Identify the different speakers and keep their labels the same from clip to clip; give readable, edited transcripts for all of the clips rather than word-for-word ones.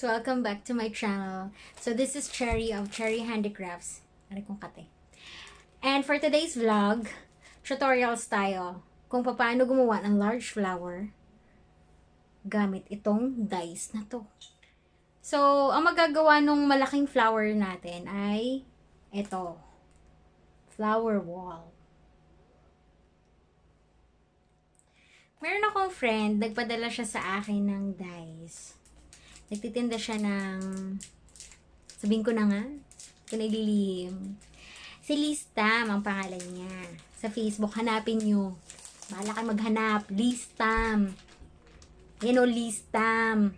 Speaker 1: Welcome back to my channel. So this is Cherry of Cherry Handicrafts. Ano kong kate. And for today's vlog, tutorials tayo kung paano gumawa ng large flower gamit itong dies na to. So, ang magagawa nung malaking flower natin ay ito. Flower wall. Meron akong friend, nagpadala siya sa akin ng dies. Nagtitinda siya ng, sabihin ko na nga, kung naglilihim. Si Liz Tam ang pangalan niya. Sa Facebook, hanapin nyo. Bahala kayo maghanap. Liz Tam. Yan o, Liz Tam.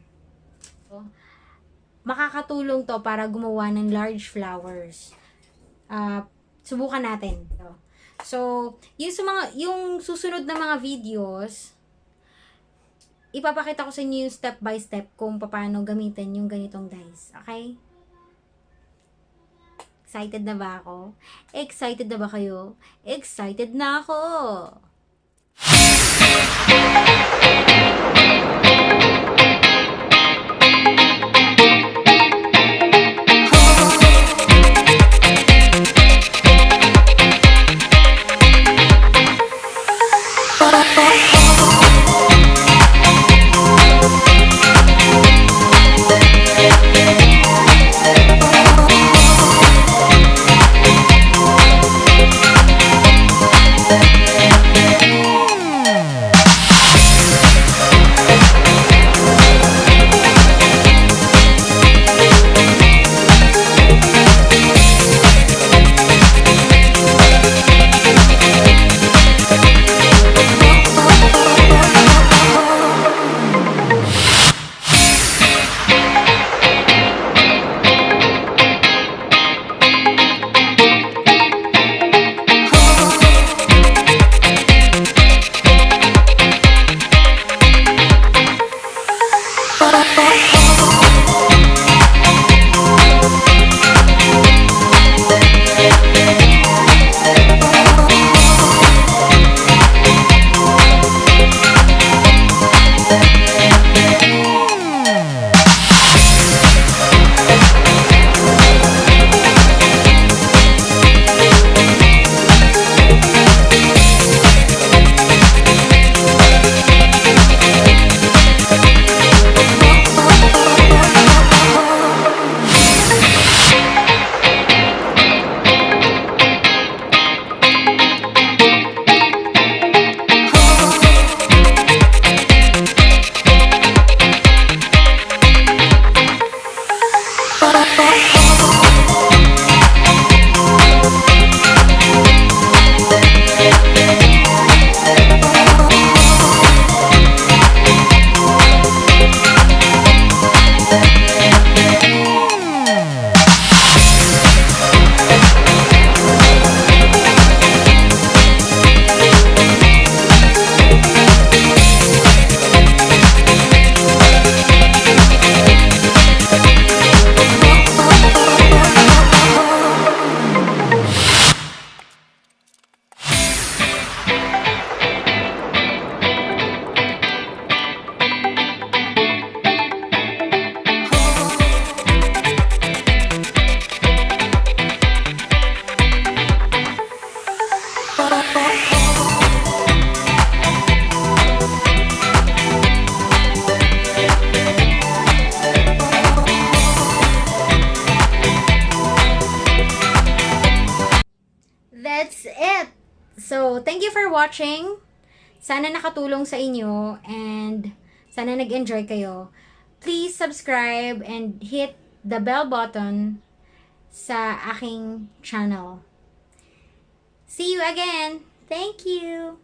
Speaker 1: So, makakatulong to para gumawa ng large flowers. Subukan natin. So, yung susunod na mga videos, ipapakita ko sa inyo yung step by step kung paano gamitin yung ganitong dies. Okay? Excited na ba ako? Excited na ba kayo? Excited na ako! That's it! So, thank you for watching. Sana nakatulong sa inyo and sana nag-enjoy kayo. Please subscribe and hit the bell button sa aking channel. See you again! Thank you!